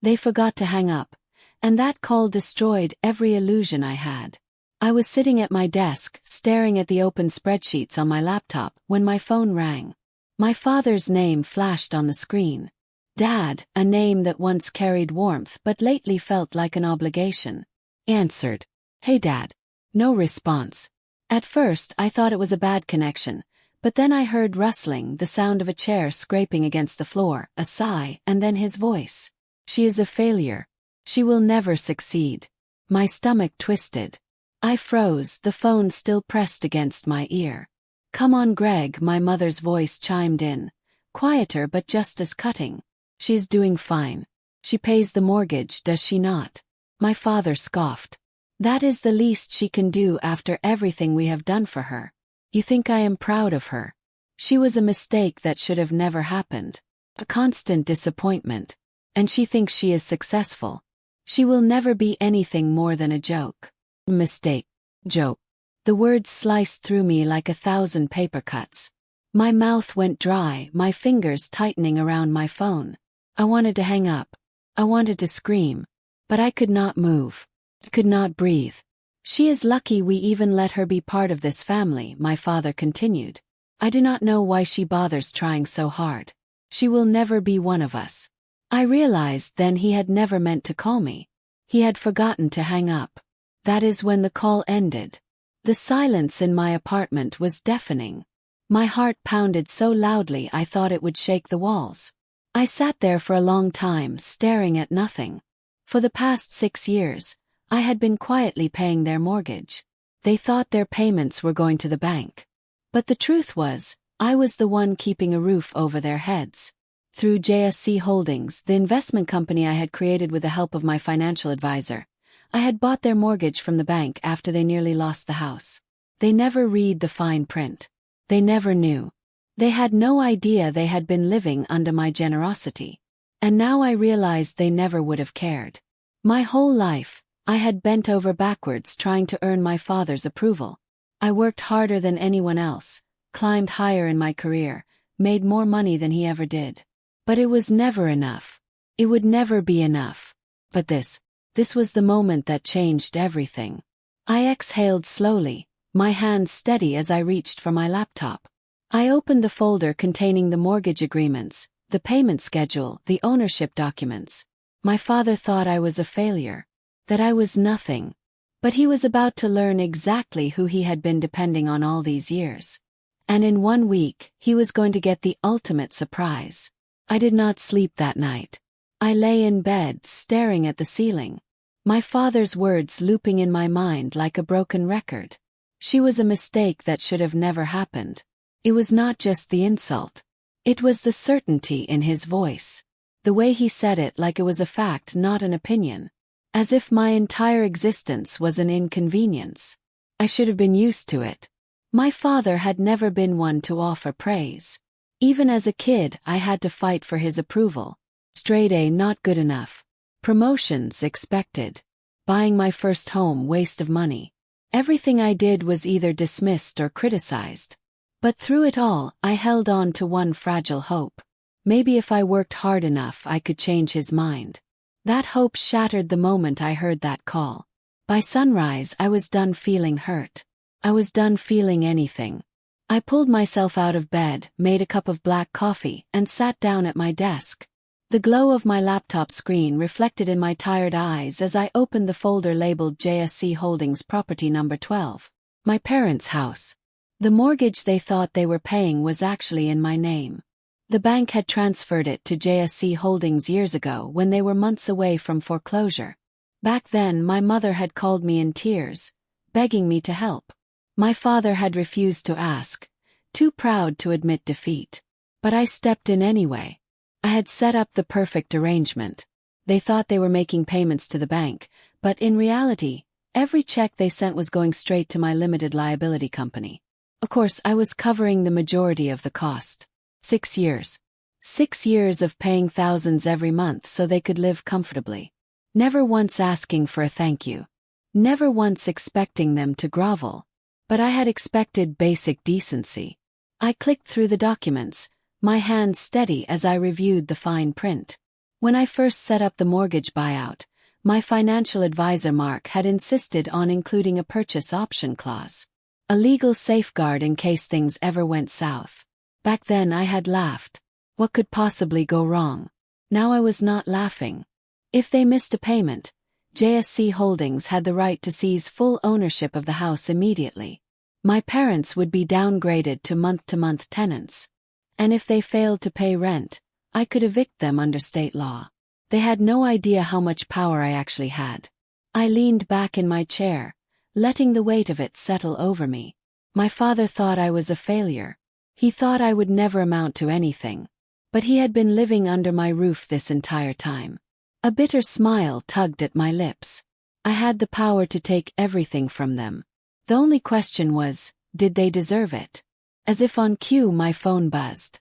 They forgot to hang up, and that call destroyed every illusion I had. I was sitting at my desk, staring at the open spreadsheets on my laptop, when my phone rang. My father's name flashed on the screen. Dad, a name that once carried warmth but lately felt like an obligation. Answered. "Hey Dad." No response. At first I thought it was a bad connection, but then I heard rustling, the sound of a chair scraping against the floor, a sigh, and then his voice. "She is a failure. She will never succeed." My stomach twisted. I froze, the phone still pressed against my ear. "Come on, Greg," my mother's voice chimed in, quieter but just as cutting. "She's doing fine. She pays the mortgage, does she not?" My father scoffed. "That is the least she can do after everything we have done for her. You think I am proud of her? She was a mistake that should have never happened. A constant disappointment. And she thinks she is successful. She will never be anything more than a joke." Mistake. Joke. The words sliced through me like 1,000 paper cuts. My mouth went dry, my fingers tightening around my phone. I wanted to hang up. I wanted to scream. But I could not move. I could not breathe. "She is lucky we even let her be part of this family," my father continued. "I do not know why she bothers trying so hard. She will never be one of us." I realized then he had never meant to call me. He had forgotten to hang up. That is when the call ended. The silence in my apartment was deafening. My heart pounded so loudly I thought it would shake the walls. I sat there for a long time, staring at nothing. For the past 6 years, I had been quietly paying their mortgage. They thought their payments were going to the bank. But the truth was, I was the one keeping a roof over their heads. Through JSC Holdings, the investment company I had created with the help of my financial advisor, I had bought their mortgage from the bank after they nearly lost the house. They never read the fine print. They never knew. They had no idea they had been living under my generosity. And now I realized they never would have cared. My whole life, I had bent over backwards trying to earn my father's approval. I worked harder than anyone else, climbed higher in my career, made more money than he ever did. But it was never enough. It would never be enough. But this was the moment that changed everything. I exhaled slowly, my hands steady as I reached for my laptop. I opened the folder containing the mortgage agreements, the payment schedule, the ownership documents. My father thought I was a failure, that I was nothing. But he was about to learn exactly who he had been depending on all these years. And in 1 week, he was going to get the ultimate surprise. I did not sleep that night. I lay in bed, staring at the ceiling. My father's words looping in my mind like a broken record. She was a mistake that should have never happened. It was not just the insult. It was the certainty in his voice. The way he said it like it was a fact, not an opinion. As if my entire existence was an inconvenience. I should have been used to it. My father had never been one to offer praise. Even as a kid, I had to fight for his approval. Straight A, not good enough. Promotions expected. Buying my first home, waste of money. Everything I did was either dismissed or criticized. But through it all, I held on to one fragile hope. Maybe if I worked hard enough, I could change his mind. That hope shattered the moment I heard that call. By sunrise, I was done feeling hurt. I was done feeling anything. I pulled myself out of bed, made a cup of black coffee, and sat down at my desk. The glow of my laptop screen reflected in my tired eyes as I opened the folder labeled JSC Holdings Property Number 12. My parents' house. The mortgage they thought they were paying was actually in my name. The bank had transferred it to JSC Holdings years ago when they were months away from foreclosure. Back then, my mother had called me in tears, begging me to help. My father had refused to ask, too proud to admit defeat. But I stepped in anyway. I had set up the perfect arrangement. They thought they were making payments to the bank, but in reality, every check they sent was going straight to my limited liability company. Of course, I was covering the majority of the cost. 6 years. 6 years of paying thousands every month so they could live comfortably. Never once asking for a thank you. Never once expecting them to grovel. But I had expected basic decency. I clicked through the documents, my hands steady as I reviewed the fine print. When I first set up the mortgage buyout, my financial advisor Mark had insisted on including a purchase option clause, a legal safeguard in case things ever went south. Back then I had laughed. What could possibly go wrong? Now I was not laughing. If they missed a payment, JSC Holdings had the right to seize full ownership of the house immediately. My parents would be downgraded to month-to-month tenants. And if they failed to pay rent, I could evict them under state law. They had no idea how much power I actually had. I leaned back in my chair, letting the weight of it settle over me. My father thought I was a failure. He thought I would never amount to anything. But he had been living under my roof this entire time. A bitter smile tugged at my lips. I had the power to take everything from them. The only question was, did they deserve it? As if on cue, my phone buzzed.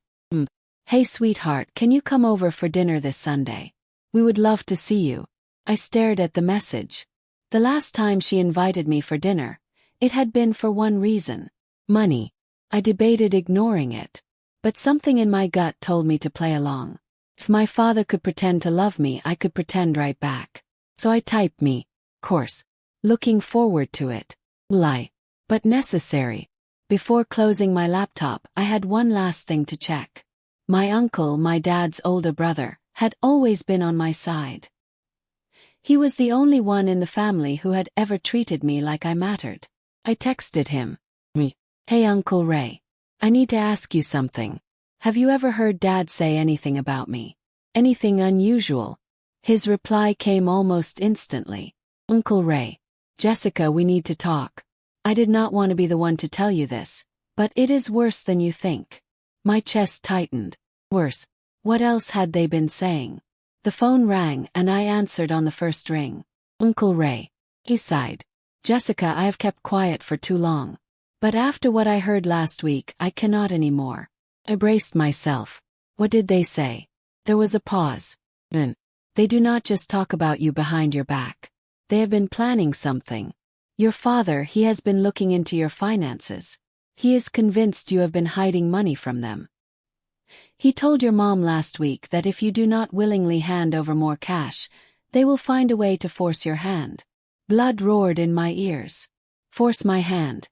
Hey sweetheart, can you come over for dinner this Sunday? We would love to see you. I stared at the message. The last time she invited me for dinner, it had been for one reason: money. I debated ignoring it, but something in my gut told me to play along. If my father could pretend to love me, I could pretend right back. So I typed me, course, looking forward to it. Lie, but necessary. Before closing my laptop, I had one last thing to check. My uncle, my dad's older brother, had always been on my side. He was the only one in the family who had ever treated me like I mattered. I texted him. Hey Uncle Ray. I need to ask you something. Have you ever heard Dad say anything about me? Anything unusual? His reply came almost instantly. Uncle Ray. Jessica, we need to talk. I did not want to be the one to tell you this, but it is worse than you think. My chest tightened. Worse. What else had they been saying? The phone rang and I answered on the first ring. Uncle Ray. He sighed. Jessica, I have kept quiet for too long. But after what I heard last week, I cannot anymore. I braced myself. What did they say? There was a pause. They do not just talk about you behind your back. They have been planning something. Your father, he has been looking into your finances. He is convinced you have been hiding money from them. He told your mom last week that if you do not willingly hand over more cash, they will find a way to force your hand. Blood roared in my ears. Force my hand.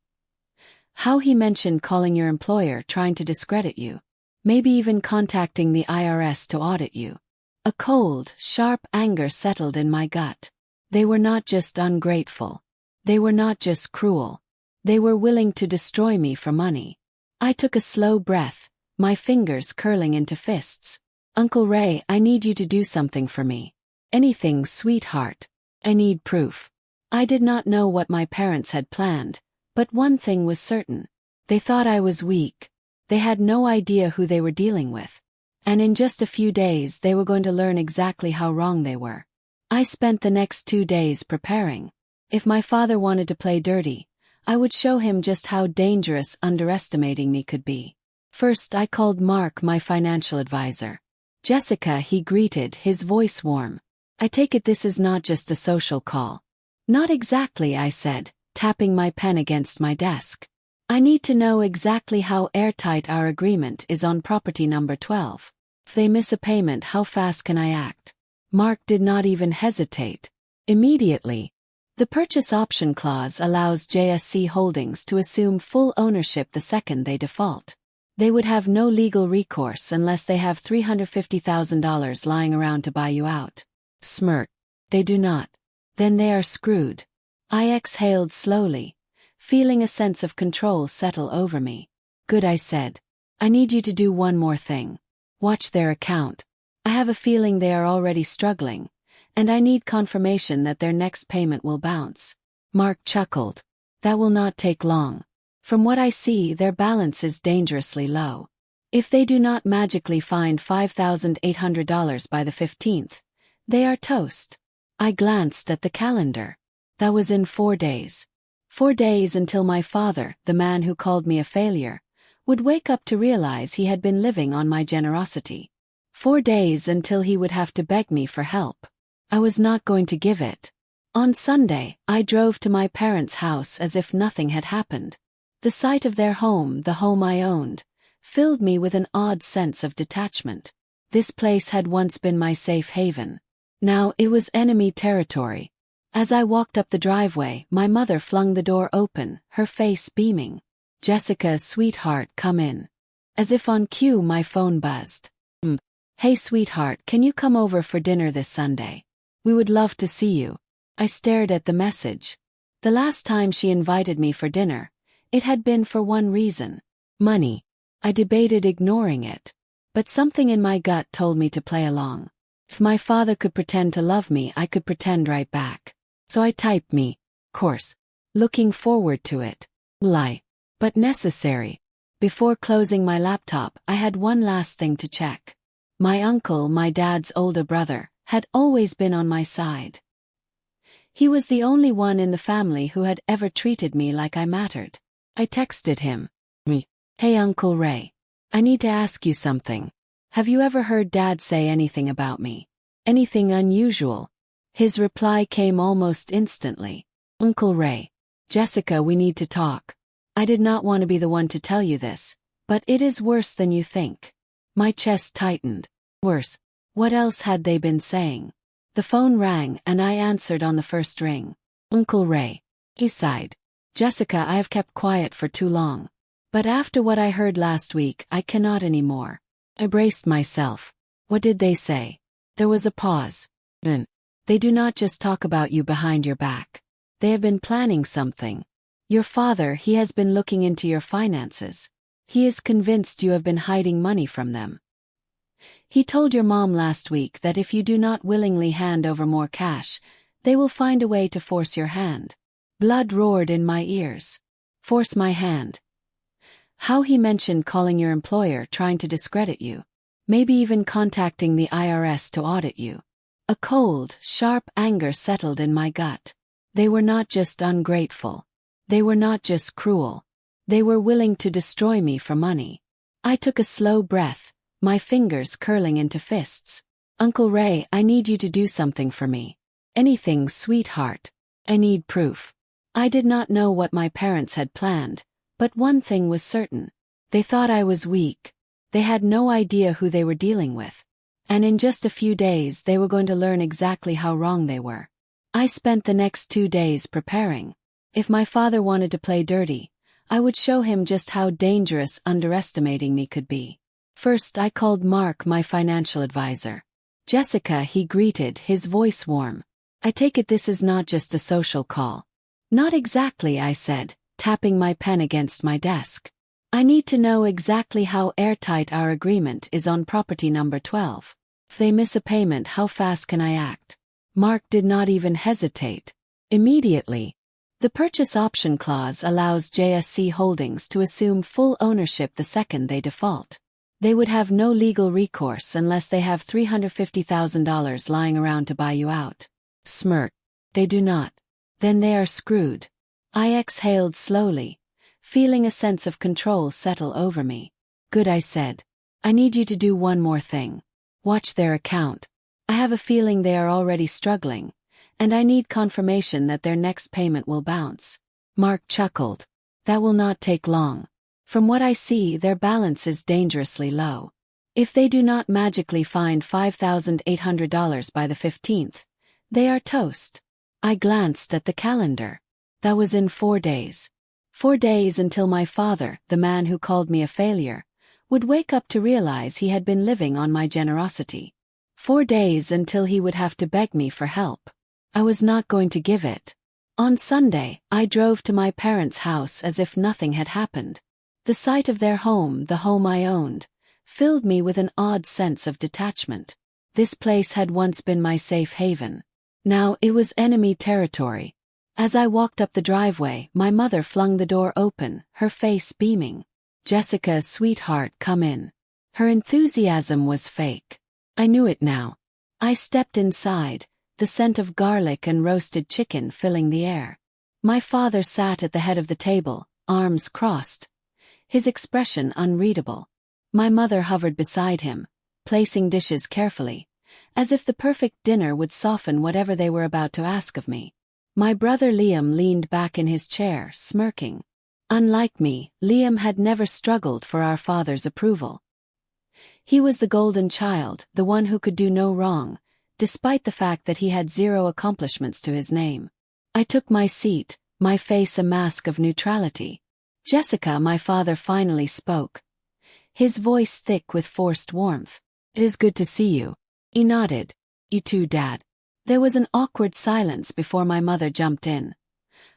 How he mentioned calling your employer, trying to discredit you. Maybe even contacting the IRS to audit you. A cold, sharp anger settled in my gut. They were not just ungrateful. They were not just cruel. They were willing to destroy me for money. I took a slow breath, my fingers curling into fists. Uncle Ray, I need you to do something for me. Anything, sweetheart. I need proof. I did not know what my parents had planned, but one thing was certain. They thought I was weak. They had no idea who they were dealing with. And in just a few days they were going to learn exactly how wrong they were. I spent the next 2 days preparing. If my father wanted to play dirty, I would show him just how dangerous underestimating me could be. First, I called Mark, my financial advisor. Jessica, he greeted, his voice warm. I take it this is not just a social call. Not exactly, I said, tapping my pen against my desk. I need to know exactly how airtight our agreement is on property number 12. If they miss a payment, how fast can I act? Mark did not even hesitate. Immediately. The purchase option clause allows JSC Holdings to assume full ownership the second they default. They would have no legal recourse unless they have $350,000 lying around to buy you out. Smirk. They do not. Then they are screwed. I exhaled slowly, feeling a sense of control settle over me. Good, I said. I need you to do one more thing. Watch their account. I have a feeling they are already struggling, and I need confirmation that their next payment will bounce. Mark chuckled. That will not take long. From what I see, their balance is dangerously low. If they do not magically find $5,800 by the 15th, they are toast. I glanced at the calendar. That was in 4 days. 4 days until my father, the man who called me a failure, would wake up to realize he had been living on my generosity. 4 days until he would have to beg me for help. I was not going to give it. On Sunday, I drove to my parents' house as if nothing had happened. The sight of their home, the home I owned, filled me with an odd sense of detachment. This place had once been my safe haven. Now it was enemy territory. As I walked up the driveway, my mother flung the door open, her face beaming. "Jessica, sweetheart, come in." As if on cue, my phone buzzed. "Hey sweetheart, can you come over for dinner this Sunday? We would love to see you." I stared at the message. The last time she invited me for dinner, it had been for one reason: money. I debated ignoring it, but something in my gut told me to play along. If my father could pretend to love me, I could pretend right back. So I typed me, course, looking forward to it. Lie, but necessary. Before closing my laptop, I had one last thing to check. My uncle, my dad's older brother, had always been on my side. He was the only one in the family who had ever treated me like I mattered. I texted him. "Hey Uncle Ray. I need to ask you something. Have you ever heard Dad say anything about me? Anything unusual?" His reply came almost instantly. "Uncle Ray. Jessica, we need to talk. I did not want to be the one to tell you this, but it is worse than you think." My chest tightened. Worse. What else had they been saying? The phone rang and I answered on the first ring. "Uncle Ray." He sighed. "Jessica, I have kept quiet for too long. But after what I heard last week, I cannot anymore." I braced myself. "What did they say?" There was a pause. "They do not just talk about you behind your back. They have been planning something. Your father, he has been looking into your finances. He is convinced you have been hiding money from them. He told your mom last week that if you do not willingly hand over more cash, they will find a way to force your hand." Blood roared in my ears. Force my hand. How he mentioned calling your employer, trying to discredit you. Maybe even contacting the IRS to audit you. A cold, sharp anger settled in my gut. They were not just ungrateful. They were not just cruel. They were willing to destroy me for money. I took a slow breath, my fingers curling into fists. "Uncle Ray, I need you to do something for me. Anything, sweetheart. I need proof." I did not know what my parents had planned, but one thing was certain. They thought I was weak. They had no idea who they were dealing with. And in just a few days they were going to learn exactly how wrong they were. I spent the next 2 days preparing. If my father wanted to play dirty, I would show him just how dangerous underestimating me could be. First, I called Mark, my financial advisor. "Jessica," he greeted, his voice warm. "I take it this is not just a social call." "Not exactly," I said, tapping my pen against my desk. "I need to know exactly how airtight our agreement is on property number 12. If they miss a payment, how fast can I act?" Mark did not even hesitate. Immediately. The purchase option clause allows JSC Holdings to assume full ownership the second they default. They would have no legal recourse unless they have $350,000 lying around to buy you out. Smirk. They do not. Then they are screwed. I exhaled slowly, feeling a sense of control settle over me. "Good," I said. "I need you to do one more thing. Watch their account. I have a feeling they are already struggling, and I need confirmation that their next payment will bounce." Mark chuckled. "That will not take long. From what I see, their balance is dangerously low. If they do not magically find $5,800 by the 15th, they are toast." I glanced at the calendar. That was in 4 days. 4 days until my father, the man who called me a failure, would wake up to realize he had been living on my generosity. 4 days until he would have to beg me for help. I was not going to give it. On Sunday, I drove to my parents' house as if nothing had happened. The sight of their home, the home I owned, filled me with an odd sense of detachment. This place had once been my safe haven. Now it was enemy territory. As I walked up the driveway, my mother flung the door open, her face beaming. "Jessica, sweetheart, come in." Her enthusiasm was fake. I knew it now. I stepped inside, the scent of garlic and roasted chicken filling the air. My father sat at the head of the table, arms crossed, his expression unreadable. My mother hovered beside him, placing dishes carefully, as if the perfect dinner would soften whatever they were about to ask of me. My brother Liam leaned back in his chair, smirking. Unlike me, Liam had never struggled for our father's approval. He was the golden child, the one who could do no wrong, despite the fact that he had zero accomplishments to his name. I took my seat, my face a mask of neutrality. "Jessica," my father finally spoke, his voice thick with forced warmth. "It is good to see you." He nodded. "You too, Dad." There was an awkward silence before my mother jumped in.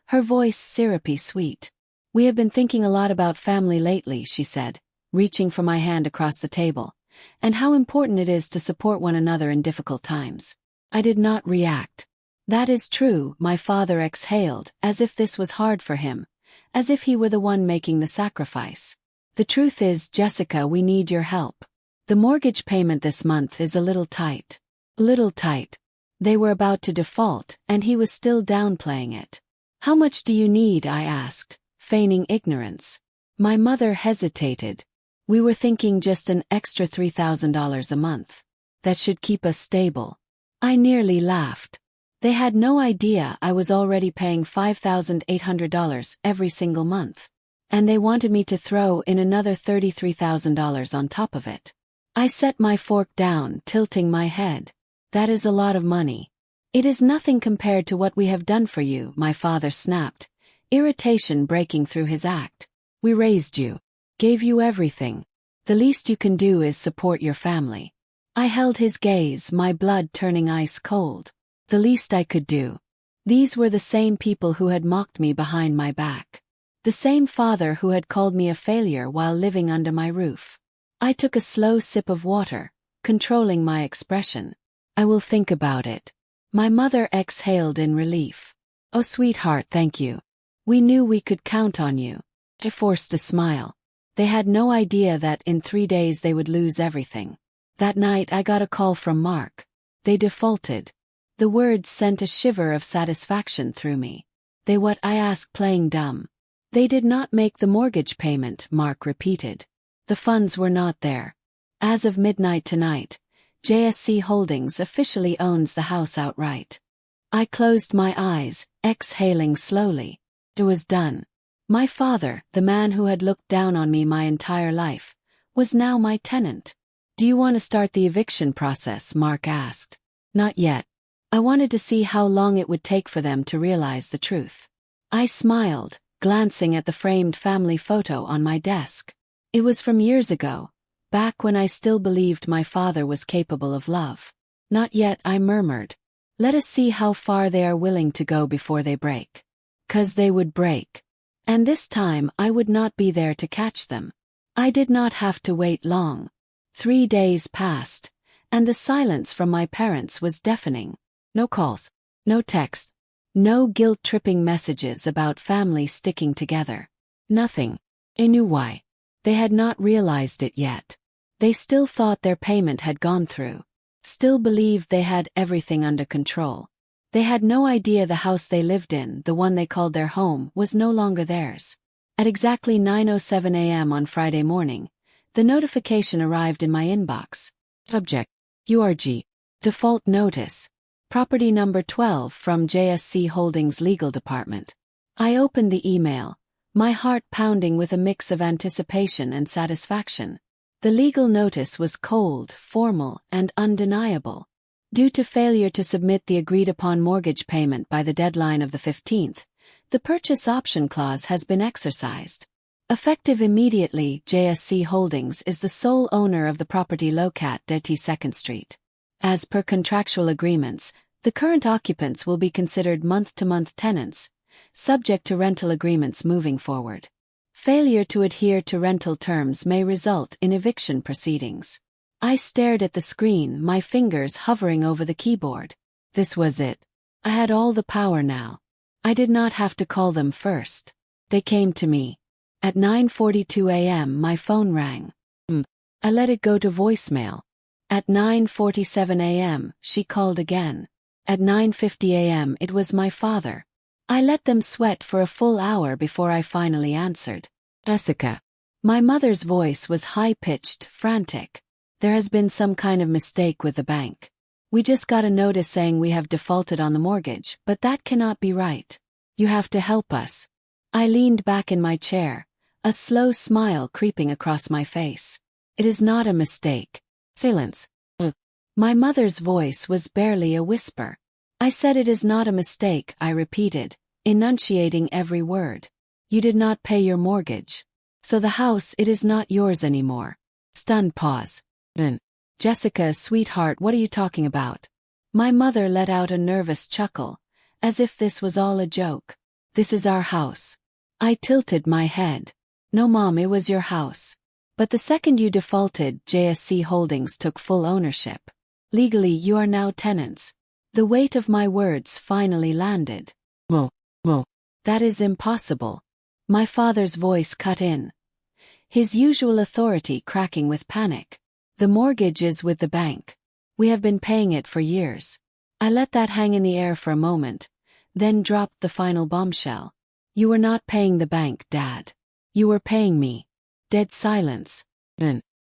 Her voice syrupy sweet. "We have been thinking a lot about family lately," she said, reaching for my hand across the table, "and how important it is to support one another in difficult times." I did not react. "That is true," my father exhaled, as if this was hard for him, as if he were the one making the sacrifice. "The truth is, Jessica, we need your help. The mortgage payment this month is a little tight." Little tight. They were about to default, and he was still downplaying it. "How much do you need?" I asked, feigning ignorance. My mother hesitated. "We were thinking just an extra $3,000 a month. That should keep us stable." I nearly laughed. They had no idea I was already paying $5,800 every single month. And they wanted me to throw in another $33,000 on top of it. I set my fork down, tilting my head. "That is a lot of money." "It is nothing compared to what we have done for you," my father snapped, irritation breaking through his act. "We raised you. Gave you everything. The least you can do is support your family." I held his gaze, my blood turning ice cold. The least I could do. These were the same people who had mocked me behind my back. The same father who had called me a failure while living under my roof. I took a slow sip of water, controlling my expression. "I will think about it." My mother exhaled in relief. "Oh, sweetheart, thank you. We knew we could count on you." I forced a smile. They had no idea that in 3 days they would lose everything. That night I got a call from Mark. They defaulted. The words sent a shiver of satisfaction through me. "They what?" I asked, playing dumb. "They did not make the mortgage payment," Mark repeated. "The funds were not there. As of midnight tonight, JSC Holdings officially owns the house outright." I closed my eyes, exhaling slowly. It was done. My father, the man who had looked down on me my entire life, was now my tenant. "Do you want to start the eviction process?" Mark asked. "Not yet. I wanted to see how long it would take for them to realize the truth." I smiled, glancing at the framed family photo on my desk. It was from years ago, back when I still believed my father was capable of love. "Not yet," I murmured. "Let us see how far they are willing to go before they break." 'Cause they would break. And this time I would not be there to catch them. I did not have to wait long. 3 days passed, and the silence from my parents was deafening. No calls, no texts, no guilt-tripping messages about family sticking together. Nothing. I knew why. They had not realized it yet. They still thought their payment had gone through. Still believed they had everything under control. They had no idea the house they lived in, the one they called their home, was no longer theirs. At exactly 9:07 a.m. on Friday morning, the notification arrived in my inbox. Subject: URG. Default notice. Property number 12 from JSC Holdings Legal Department. I opened the email, my heart pounding with a mix of anticipation and satisfaction. The legal notice was cold, formal, and undeniable. Due to failure to submit the agreed-upon mortgage payment by the deadline of the 15th, the purchase option clause has been exercised. Effective immediately, JSC Holdings is the sole owner of the property located at 2nd Street. As per contractual agreements, the current occupants will be considered month-to-month tenants, subject to rental agreements moving forward. Failure to adhere to rental terms may result in eviction proceedings. I stared at the screen, my fingers hovering over the keyboard. This was it. I had all the power now. I did not have to call them first. They came to me. At 9:42 a.m. my phone rang. I let it go to voicemail. At 9:47 a.m. she called again. At 9:50 a.m. it was my father. I let them sweat for a full hour before I finally answered. "Jessica." My mother's voice was high-pitched, frantic. "There has been some kind of mistake with the bank. We just got a notice saying we have defaulted on the mortgage, but that cannot be right. You have to help us." I leaned back in my chair, a slow smile creeping across my face. It is not a mistake. Silence. My mother's voice was barely a whisper. I said it is not a mistake, I repeated, enunciating every word. You did not pay your mortgage. So the house, it is not yours anymore. Stunned pause. Jessica, sweetheart, what are you talking about? My mother let out a nervous chuckle, as if this was all a joke. This is our house. I tilted my head. No, Mom, it was your house. But the second you defaulted, JSC Holdings took full ownership. Legally, you are now tenants. The weight of my words finally landed. Mo. That is impossible. My father's voice cut in, his usual authority cracking with panic. The mortgage is with the bank. We have been paying it for years. I let that hang in the air for a moment, then dropped the final bombshell. You were not paying the bank, Dad. You were paying me. Dead silence.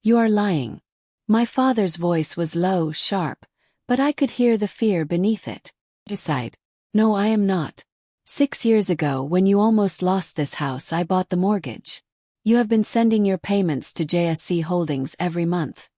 You are lying. My father's voice was low, sharp, but I could hear the fear beneath it. He sighed. No, I am not. 6 years ago, when you almost lost this house, I bought the mortgage. You have been sending your payments to JSC Holdings every month,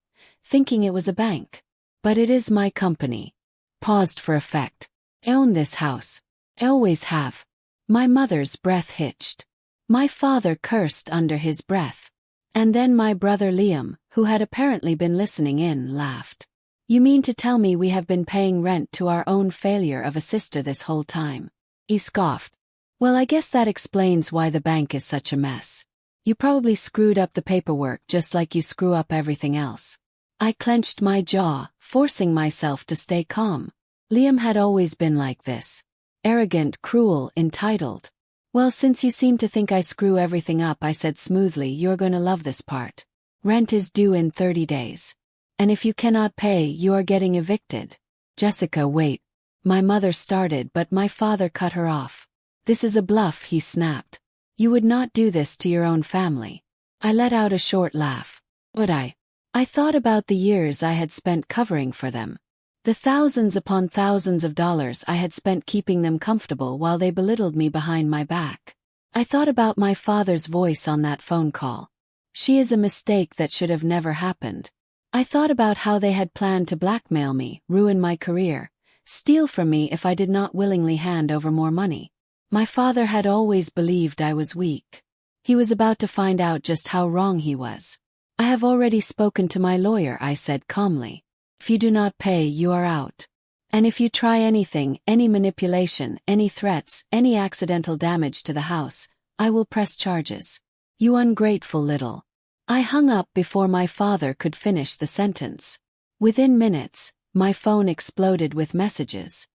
thinking it was a bank. But it is my company. Paused for effect. I own this house. I always have. My mother's breath hitched. My father cursed under his breath. And then my brother Liam, who had apparently been listening in, laughed. You mean to tell me we have been paying rent to our own failure of a sister this whole time? He scoffed. Well, I guess that explains why the bank is such a mess. You probably screwed up the paperwork just like you screw up everything else. I clenched my jaw, forcing myself to stay calm. Liam had always been like this. Arrogant, cruel, entitled. Well, since you seem to think I screw everything up, I said smoothly, you're going to love this part. Rent is due in 30 days. And if you cannot pay, you are getting evicted. Jessica, wait. My mother started, but my father cut her off. This is a bluff, he snapped. You would not do this to your own family. I let out a short laugh. Would I? I thought about the years I had spent covering for them. The thousands upon thousands of dollars I had spent keeping them comfortable while they belittled me behind my back. I thought about my father's voice on that phone call. She is a mistake that should have never happened. I thought about how they had planned to blackmail me, ruin my career, steal from me if I did not willingly hand over more money. My father had always believed I was weak. He was about to find out just how wrong he was. I have already spoken to my lawyer, I said calmly. If you do not pay, you are out. And if you try anything, any manipulation, any threats, any accidental damage to the house, I will press charges. You ungrateful little. I hung up before my father could finish the sentence. Within minutes, my phone exploded with messages.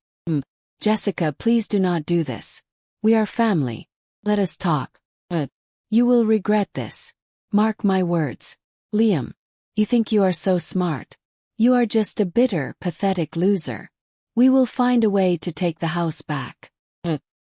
Jessica, please do not do this. We are family. Let us talk. You will regret this. Mark my words. Liam. You think you are so smart. You are just a bitter, pathetic loser. We will find a way to take the house back.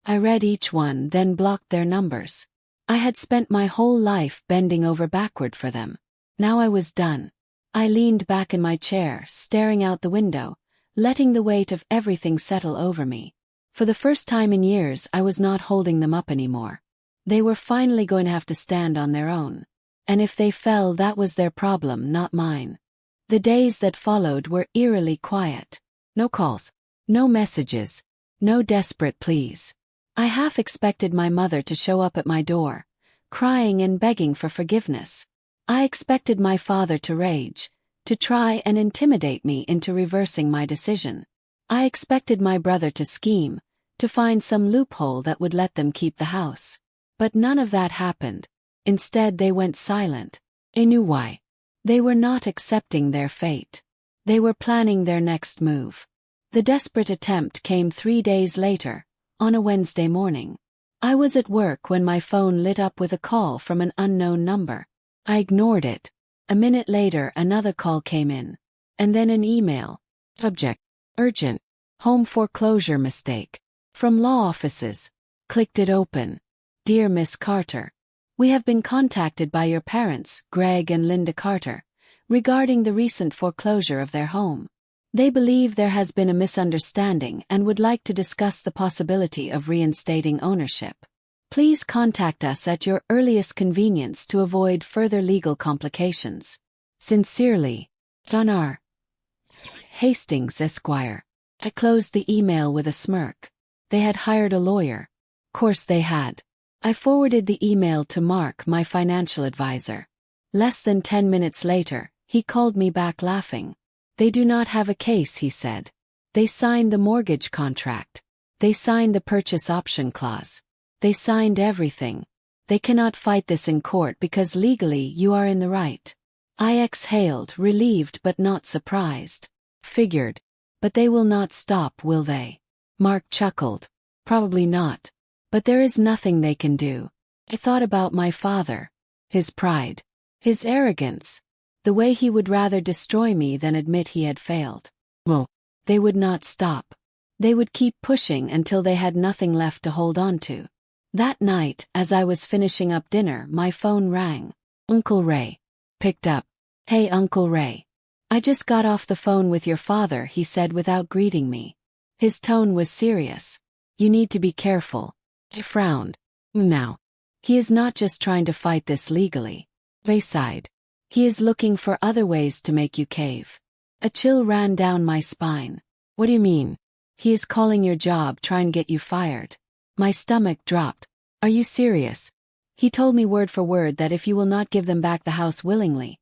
I read each one, then blocked their numbers. I had spent my whole life bending over backward for them. Now I was done. I leaned back in my chair, staring out the window, letting the weight of everything settle over me. For the first time in years, I was not holding them up anymore. They were finally going to have to stand on their own. And if they fell, that was their problem, not mine. The days that followed were eerily quiet. No calls. No messages. No desperate pleas. I half expected my mother to show up at my door, crying and begging for forgiveness. I expected my father to rage, to try and intimidate me into reversing my decision. I expected my brother to scheme, to find some loophole that would let them keep the house. But none of that happened. Instead, they went silent. I knew why. They were not accepting their fate. They were planning their next move. The desperate attempt came 3 days later, on a Wednesday morning. I was at work when my phone lit up with a call from an unknown number. I ignored it. A minute later, another call came in. And then an email. Subject: urgent. Home foreclosure mistake. From law offices. Clicked it open. Dear Miss Carter. We have been contacted by your parents, Greg and Linda Carter, regarding the recent foreclosure of their home. They believe there has been a misunderstanding and would like to discuss the possibility of reinstating ownership. Please contact us at your earliest convenience to avoid further legal complications. Sincerely, John R. Hastings, Esquire. I closed the email with a smirk. They had hired a lawyer. Course they had. I forwarded the email to Mark, my financial advisor. Less than 10 minutes later, he called me back laughing. They do not have a case, he said. They signed the mortgage contract. They signed the purchase option clause. They signed everything. They cannot fight this in court because legally you are in the right. I exhaled, relieved but not surprised. Figured. But they will not stop, will they? Mark chuckled. Probably not. But there is nothing they can do. I thought about my father. His pride. His arrogance. The way he would rather destroy me than admit he had failed. Well, they would not stop. They would keep pushing until they had nothing left to hold on to. That night, as I was finishing up dinner, my phone rang. Uncle Ray. Picked up. Hey, Uncle Ray. I just got off the phone with your father, he said without greeting me. His tone was serious. You need to be careful. I frowned. Now. He is not just trying to fight this legally. Ray sighed. He is looking for other ways to make you cave. A chill ran down my spine. What do you mean? He is calling your job, trying to get you fired. My stomach dropped. Are you serious? He told me word for word that if you will not give them back the house willingly,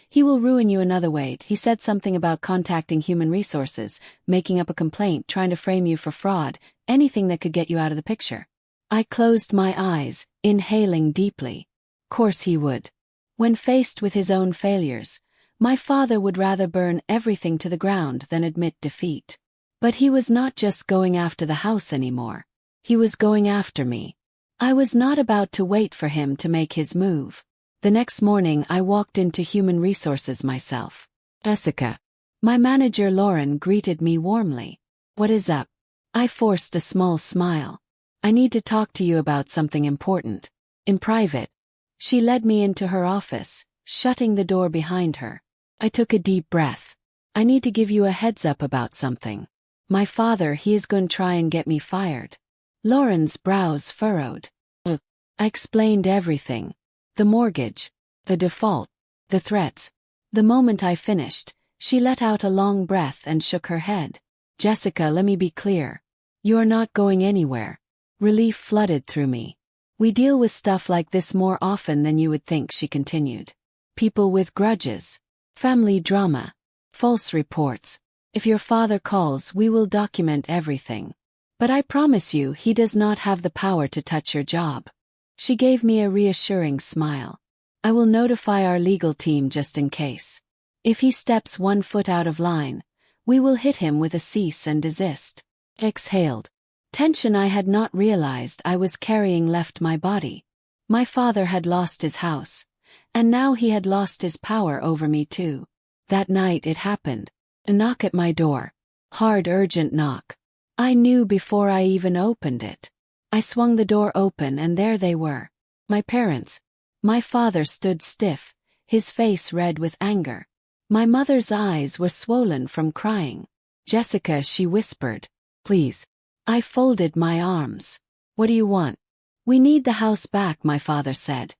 he will ruin you another way. He said something about contacting human resources, making up a complaint, trying to frame you for fraud, anything that could get you out of the picture. I closed my eyes, inhaling deeply. Course he would. When faced with his own failures, my father would rather burn everything to the ground than admit defeat. But he was not just going after the house anymore. He was going after me. I was not about to wait for him to make his move. The next morning I walked into human resources myself. Jessica. My manager Lauren greeted me warmly. What is up? I forced a small smile. I need to talk to you about something important. In private. She led me into her office, shutting the door behind her. I took a deep breath. I need to give you a heads up about something. My father, he is going to try and get me fired. Lauren's brows furrowed. I explained everything. The mortgage. The default. The threats. The moment I finished, she let out a long breath and shook her head. Jessica, let me be clear. You are not going anywhere. Relief flooded through me. We deal with stuff like this more often than you would think, she continued. People with grudges. Family drama. False reports. If your father calls, we will document everything. But I promise you, he does not have the power to touch your job. She gave me a reassuring smile. I will notify our legal team just in case. If he steps 1 foot out of line, we will hit him with a cease and desist. Exhaled. Tension I had not realized I was carrying left my body. My father had lost his house, and now he had lost his power over me too. That night it happened. A knock at my door. Hard, urgent knock. I knew before I even opened it. I swung the door open and there they were. My parents. My father stood stiff, his face red with anger. My mother's eyes were swollen from crying. Jessica, she whispered. Please. I folded my arms. What do you want? We need the house back, my father said.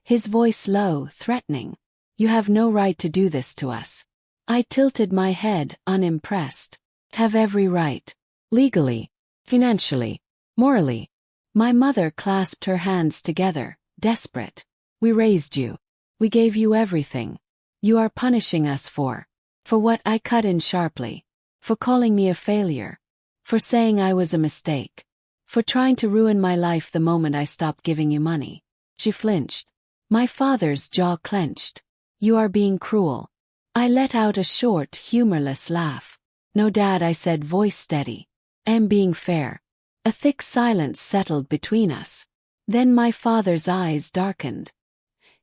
His voice low, threatening. You have no right to do this to us. I tilted my head, unimpressed. Have every right. Legally. Financially. Morally. My mother clasped her hands together, desperate. We raised you. We gave you everything. You are punishing us for what? I cut in sharply. For calling me a failure. For saying I was a mistake. For trying to ruin my life the moment I stopped giving you money. She flinched. My father's jaw clenched. You are being cruel. I let out a short, humorless laugh. No, Dad, I said, voice steady. I am being fair. A thick silence settled between us. Then my father's eyes darkened.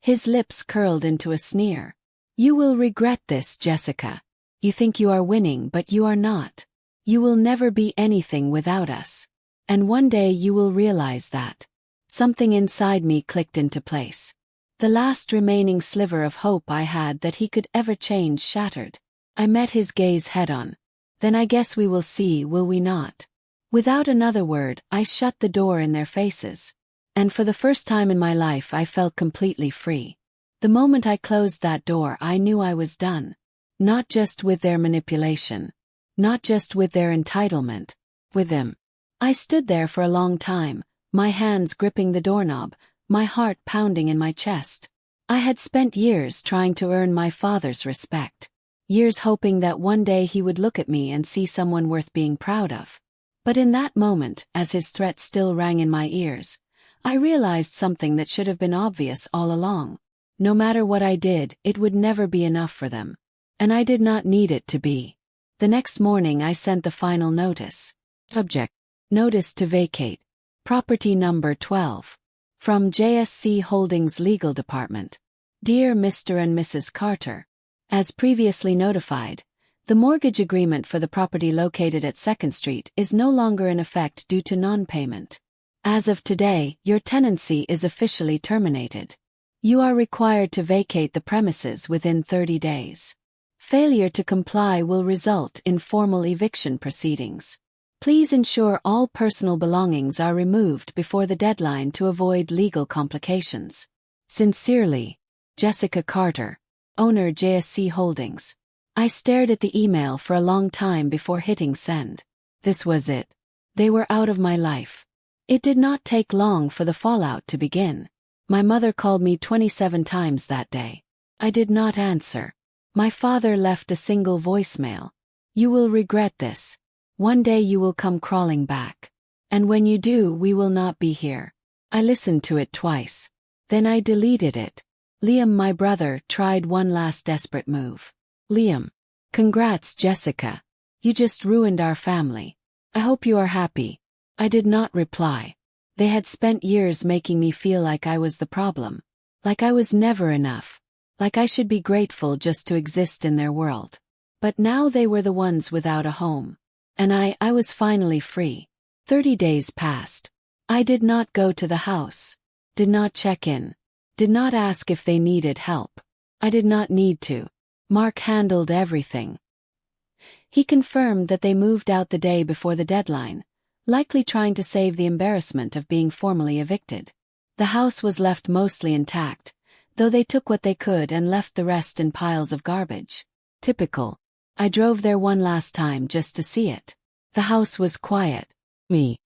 His lips curled into a sneer. You will regret this, Jessica. You think you are winning, but you are not. You will never be anything without us. And one day you will realize that. Something inside me clicked into place. The last remaining sliver of hope I had that he could ever change shattered. I met his gaze head-on. Then I guess we will see, will we not? Without another word, I shut the door in their faces. And for the first time in my life I felt completely free. The moment I closed that door, I knew I was done. Not just with their manipulation. Not just with their entitlement. With them. I stood there for a long time, my hands gripping the doorknob, my heart pounding in my chest. I had spent years trying to earn my father's respect. Years hoping that one day he would look at me and see someone worth being proud of. But in that moment, as his threat still rang in my ears, I realized something that should have been obvious all along. No matter what I did, it would never be enough for them. And I did not need it to be. The next morning I sent the final notice. Subject: Notice to vacate. Property number 12. From JSC Holdings Legal Department. Dear Mr. and Mrs. Carter. As previously notified, the mortgage agreement for the property located at 2nd Street is no longer in effect due to non-payment. As of today, your tenancy is officially terminated. You are required to vacate the premises within 30 days. Failure to comply will result in formal eviction proceedings. Please ensure all personal belongings are removed before the deadline to avoid legal complications. Sincerely, Jessica Carter, owner JSC Holdings. I stared at the email for a long time before hitting send. This was it. They were out of my life. It did not take long for the fallout to begin. My mother called me 27 times that day. I did not answer. My father left a single voicemail. You will regret this. One day you will come crawling back. And when you do, we will not be here. I listened to it twice. Then I deleted it. Liam, my brother, tried one last desperate move. Liam. Congrats, Jessica. You just ruined our family. I hope you are happy. I did not reply. They had spent years making me feel like I was the problem. Like I was never enough. Like I should be grateful just to exist in their world. But now they were the ones without a home. And I was finally free. 30 days passed. I did not go to the house. Did not check in. Did not ask if they needed help. I did not need to. Mark handled everything. He confirmed that they moved out the day before the deadline, likely trying to save the embarrassment of being formally evicted. The house was left mostly intact, though they took what they could and left the rest in piles of garbage. Typical. I drove there one last time just to see it. The house was quiet. Me.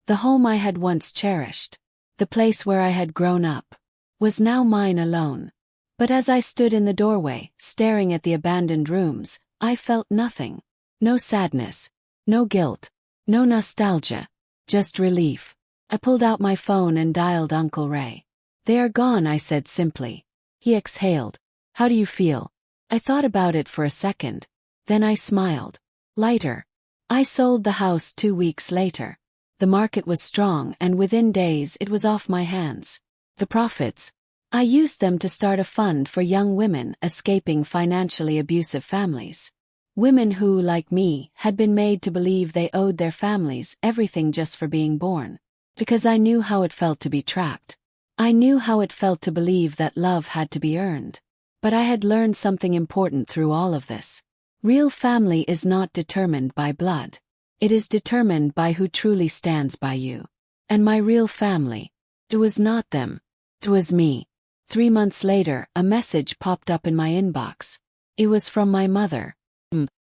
The home I had once cherished. The place where I had grown up. Was now mine alone. But as I stood in the doorway, staring at the abandoned rooms, I felt nothing. No sadness. No guilt. No nostalgia. Just relief. I pulled out my phone and dialed Uncle Ray. They are gone, I said simply. He exhaled. How do you feel? I thought about it for a second. Then I smiled. Lighter. I sold the house 2 weeks later. The market was strong and within days it was off my hands. The profits. I used them to start a fund for young women escaping financially abusive families. Women who, like me, had been made to believe they owed their families everything just for being born. Because I knew how it felt to be trapped. I knew how it felt to believe that love had to be earned. But I had learned something important through all of this. Real family is not determined by blood. It is determined by who truly stands by you. And my real family. It was not them. It was me. 3 months later, a message popped up in my inbox. It was from my mother.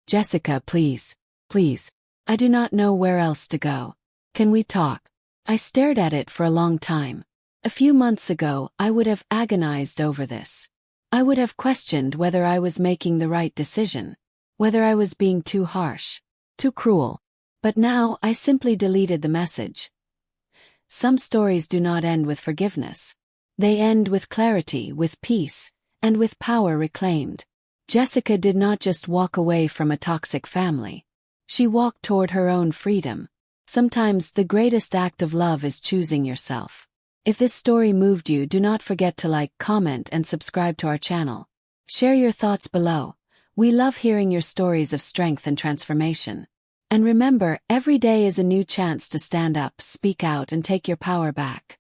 Jessica, please. Please. I do not know where else to go. Can we talk? I stared at it for a long time. A few months ago, I would have agonized over this. I would have questioned whether I was making the right decision. Whether I was being too harsh. Too cruel. But now, I simply deleted the message. Some stories do not end with forgiveness. They end with clarity, with peace, and with power reclaimed. Jessica did not just walk away from a toxic family. She walked toward her own freedom. Sometimes the greatest act of love is choosing yourself. If this story moved you, do not forget to like, comment, and subscribe to our channel. Share your thoughts below. We love hearing your stories of strength and transformation. And remember, every day is a new chance to stand up, speak out, and take your power back.